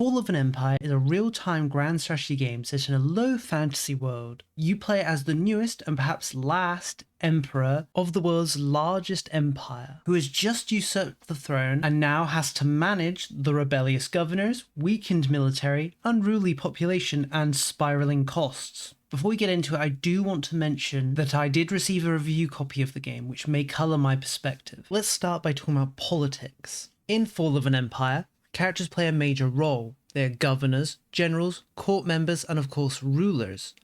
Fall of an Empire is a real-time grand strategy game set in a low fantasy world. You play as the newest and perhaps last emperor of the world's largest empire, who has just usurped the throne and now has to manage the rebellious governors, weakened military, unruly population, and spiraling costs. Before we get into it, I do want to mention that I did receive a review copy of the game, which may colour my perspective. Let's start by talking about politics. In Fall of an Empire, characters play a major role. They are governors, generals, court members, and of course rulers.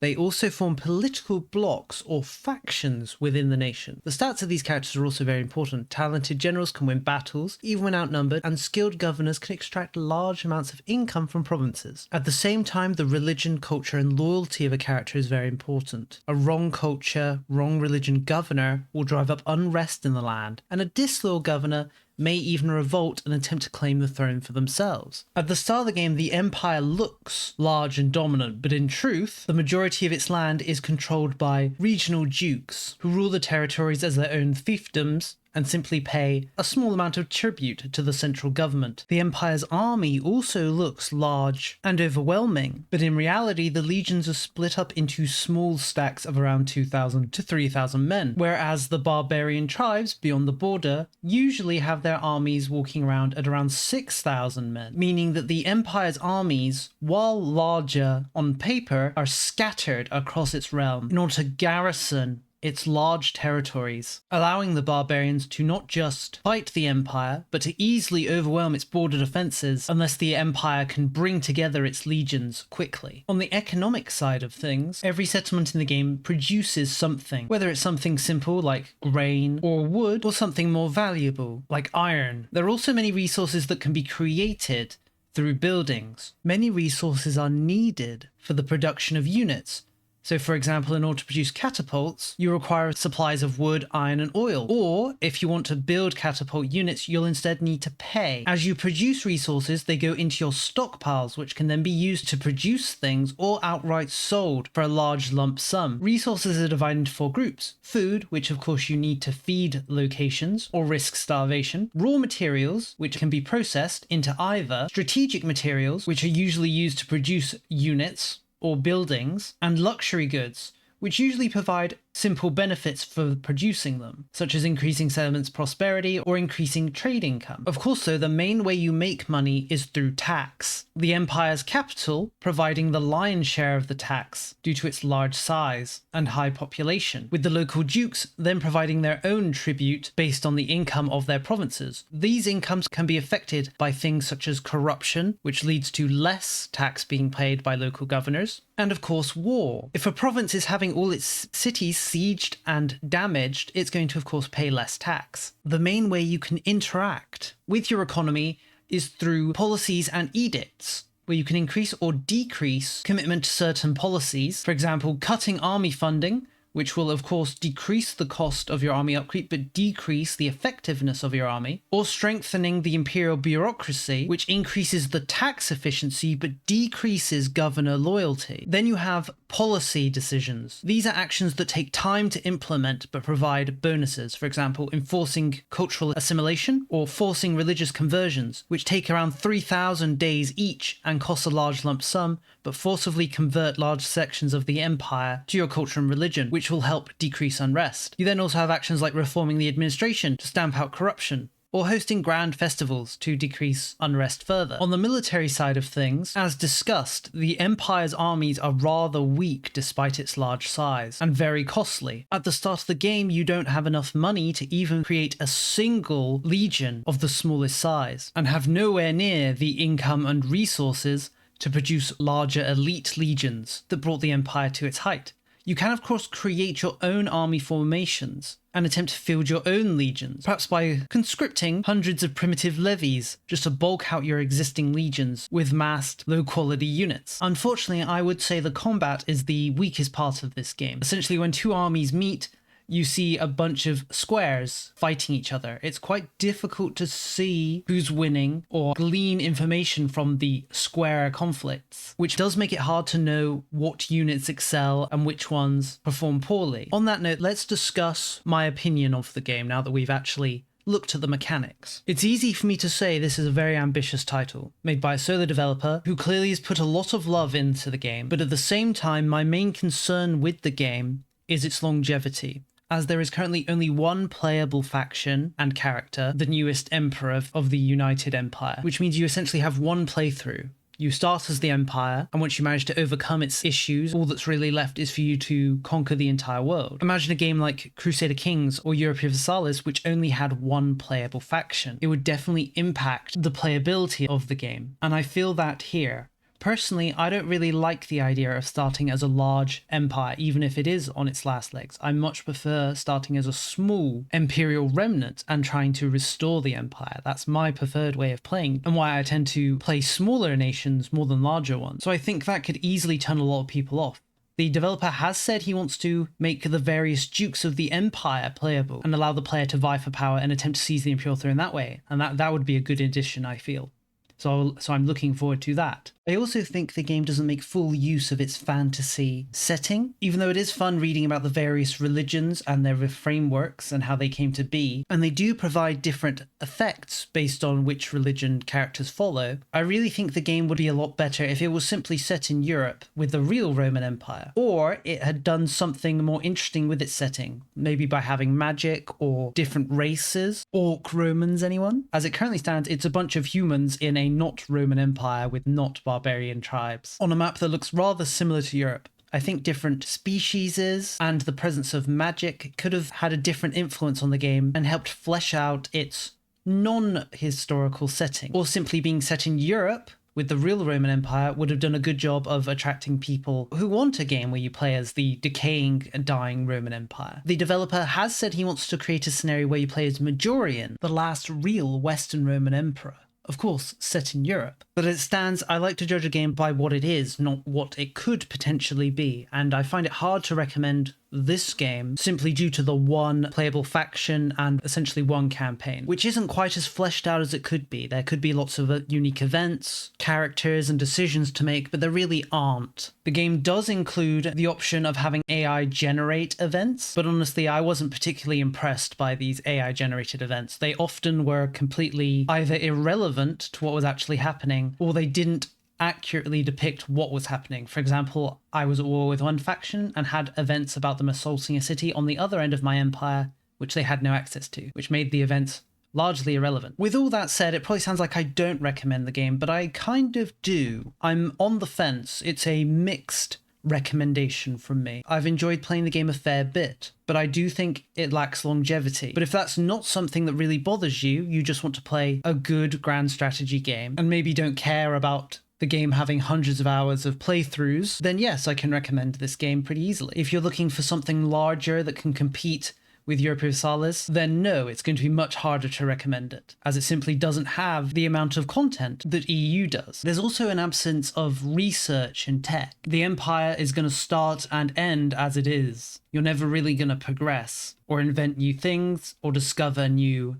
They also form political blocks or factions within the nation. The stats of these characters are also very important. Talented generals can win battles, even when outnumbered, and skilled governors can extract large amounts of income from provinces. At the same time, the religion, culture, and loyalty of a character is very important. A wrong culture, wrong religion governor will drive up unrest in the land, and a disloyal governor may even revolt and attempt to claim the throne for themselves. At the start of the game, the empire looks large and dominant, but in truth, the majority of its land is controlled by regional dukes, who rule the territories as their own fiefdoms and simply pay a small amount of tribute to the central government. The empire's army also looks large and overwhelming, but in reality the legions are split up into small stacks of around 2,000 to 3,000 men, whereas the barbarian tribes beyond the border usually have their armies walking around at around 6,000 men, meaning that the empire's armies, while larger on paper, are scattered across its realm in order to garrison its large territories, allowing the barbarians to not just fight the empire, but to easily overwhelm its border defences unless the empire can bring together its legions quickly. On the economic side of things, every settlement in the game produces something, whether it's something simple like grain or wood, or something more valuable like iron. There are also many resources that can be created through buildings. Many resources are needed for the production of units. So for example, in order to produce catapults, you require supplies of wood, iron, and oil. Or if you want to build catapult units, you'll instead need to pay. As you produce resources, they go into your stockpiles, which can then be used to produce things or outright sold for a large lump sum. Resources are divided into 4 groups. Food, which of course you need to feed locations or risk starvation. Raw materials, which can be processed into either strategic materials, which are usually used to produce units or buildings, and luxury goods, which usually provide simple benefits for producing them, such as increasing settlements' prosperity or increasing trade income. Of course, though, the main way you make money is through tax, the empire's capital providing the lion's share of the tax due to its large size and high population, with the local dukes then providing their own tribute based on the income of their provinces. These incomes can be affected by things such as corruption, which leads to less tax being paid by local governors, and of course war. If a province is having all its cities sieged and damaged, it's going to of course pay less tax. The main way you can interact with your economy is through policies and edicts, where you can increase or decrease commitment to certain policies. For example, cutting army funding, which will of course decrease the cost of your army upkeep but decrease the effectiveness of your army, or strengthening the imperial bureaucracy, which increases the tax efficiency but decreases governor loyalty. Then you have policy decisions. These are actions that take time to implement but provide bonuses. For example, enforcing cultural assimilation or forcing religious conversions, which take around 3,000 days each and cost a large lump sum, but forcibly convert large sections of the empire to your culture and religion, which will help decrease unrest. You then also have actions like reforming the administration to stamp out corruption, or hosting grand festivals to decrease unrest further. On the military side of things, as discussed, the empire's armies are rather weak despite its large size, and very costly. At the start of the game, you don't have enough money to even create a single legion of the smallest size, and have nowhere near the income and resources to produce larger elite legions that brought the empire to its height. You can of course create your own army formations and attempt to field your own legions, perhaps by conscripting hundreds of primitive levies just to bulk out your existing legions with massed, low-quality units. Unfortunately, I would say the combat is the weakest part of this game. Essentially, when 2 armies meet, you see a bunch of squares fighting each other. It's quite difficult to see who's winning or glean information from the square conflicts, which does make it hard to know what units excel and which ones perform poorly. On that note, let's discuss my opinion of the game now that we've actually looked at the mechanics. It's easy for me to say this is a very ambitious title, made by a solo developer who clearly has put a lot of love into the game, but at the same time, my main concern with the game is its longevity, as there is currently only one playable faction and character, the newest Emperor of the United Empire, which means you essentially have one playthrough. You start as the Empire, and once you manage to overcome its issues, all that's really left is for you to conquer the entire world. Imagine a game like Crusader Kings or Europa Universalis, which only had one playable faction. It would definitely impact the playability of the game, and I feel that here. Personally, I don't really like the idea of starting as a large empire, even if it is on its last legs. I much prefer starting as a small imperial remnant and trying to restore the empire. That's my preferred way of playing, and why I tend to play smaller nations more than larger ones. So I think that could easily turn a lot of people off. The developer has said he wants to make the various dukes of the empire playable and allow the player to vie for power and attempt to seize the imperial throne that way, and that would be a good addition, I feel. So I'm looking forward to that. I also think the game doesn't make full use of its fantasy setting, even though it is fun reading about the various religions and their frameworks and how they came to be, and they do provide different effects based on which religion characters follow. I really think the game would be a lot better if it was simply set in Europe with the real Roman Empire, or it had done something more interesting with its setting, maybe by having magic or different races. Orc Romans, anyone? As it currently stands, it's a bunch of humans in a not Roman Empire with not barbarian tribes, on a map that looks rather similar to Europe. I think different species and the presence of magic could have had a different influence on the game and helped flesh out its non-historical setting. Or simply being set in Europe with the real Roman Empire would have done a good job of attracting people who want a game where you play as the decaying and dying Roman Empire. The developer has said he wants to create a scenario where you play as Majorian, the last real Western Roman Emperor. Of course, set in Europe. But as it stands, I like to judge a game by what it is, not what it could potentially be, and I find it hard to recommend this game simply due to the one playable faction and essentially one campaign, which isn't quite as fleshed out as it could be. There could be lots of unique events, characters, and decisions to make, but there really aren't. The game does include the option of having AI generate events, but honestly, I wasn't particularly impressed by these AI generated events. They often were completely either irrelevant to what was actually happening, or they didn't accurately depict what was happening. For example, I was at war with one faction and had events about them assaulting a city on the other end of my empire, which they had no access to, which made the events largely irrelevant. With all that said, it probably sounds like I don't recommend the game, but I kind of do. I'm on the fence. It's a mixed recommendation from me. I've enjoyed playing the game a fair bit, but I do think it lacks longevity. But if that's not something that really bothers you, you just want to play a good grand strategy game and maybe don't care about the game having hundreds of hours of playthroughs, then yes, I can recommend this game pretty easily. If you're looking for something larger that can compete with Europa Universalis, then no, it's going to be much harder to recommend it, as it simply doesn't have the amount of content that EU does. There's also an absence of research and tech. The Empire is going to start and end as it is. You're never really going to progress, or invent new things, or discover new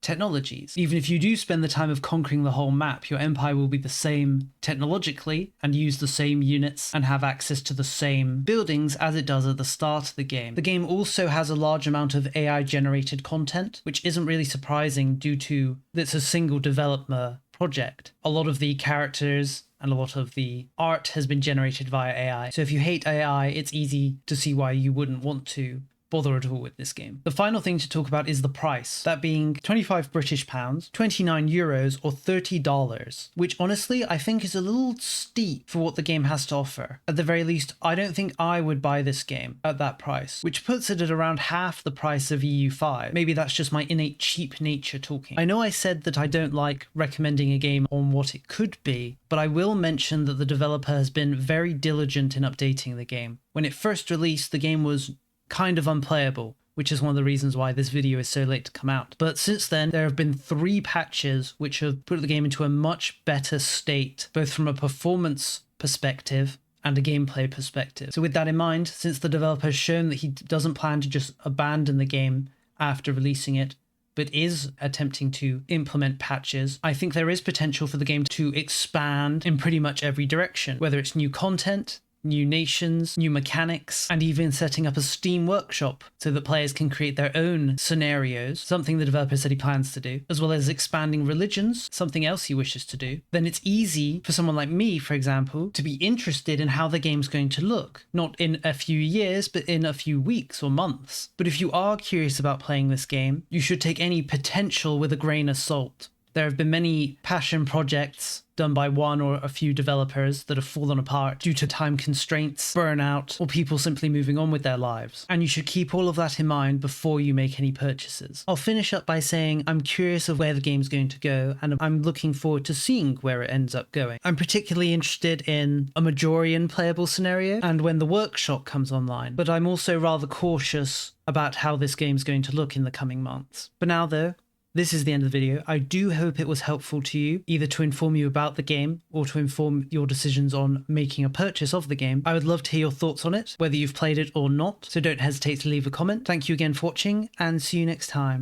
technologies. Even if you do spend the time of conquering the whole map, your empire will be the same technologically and use the same units and have access to the same buildings as it does at the start of the game. The game also has a large amount of AI generated content, which isn't really surprising due to it's a single developer project. A lot of the characters and a lot of the art has been generated via AI. So if you hate AI, it's easy to see why you wouldn't want to bother at all with this game. The final thing to talk about is the price, that being 25 British pounds, 29 euros, or $30, which honestly I think is a little steep for what the game has to offer. At the very least, I don't think I would buy this game at that price, which puts it at around half the price of EU5. Maybe that's just my innate cheap nature talking. I know I said that I don't like recommending a game on what it could be, but I will mention that the developer has been very diligent in updating the game. When it first released, the game was kind of unplayable, which is one of the reasons why this video is so late to come out. But since then, there have been 3 patches which have put the game into a much better state, both from a performance perspective and a gameplay perspective. So with that in mind, since the developer has shown that he doesn't plan to just abandon the game after releasing it, but is attempting to implement patches, I think there is potential for the game to expand in pretty much every direction, whether it's new content, new nations, new mechanics, and even setting up a Steam workshop so that players can create their own scenarios, something the developer said he plans to do, as well as expanding religions, something else he wishes to do, then it's easy for someone like me, for example, to be interested in how the game's going to look, not in a few years, but in a few weeks or months. But if you are curious about playing this game, you should take any potential with a grain of salt. There have been many passion projects done by one or a few developers that have fallen apart due to time constraints, burnout, or people simply moving on with their lives. And you should keep all of that in mind before you make any purchases. I'll finish up by saying I'm curious of where the game's going to go, and I'm looking forward to seeing where it ends up going. I'm particularly interested in a Majorian playable scenario and when the workshop comes online, but I'm also rather cautious about how this game's going to look in the coming months. For now though, this is the end of the video. I do hope it was helpful to you, either to inform you about the game or to inform your decisions on making a purchase of the game. I would love to hear your thoughts on it, whether you've played it or not, so don't hesitate to leave a comment. Thank you again for watching, and see you next time.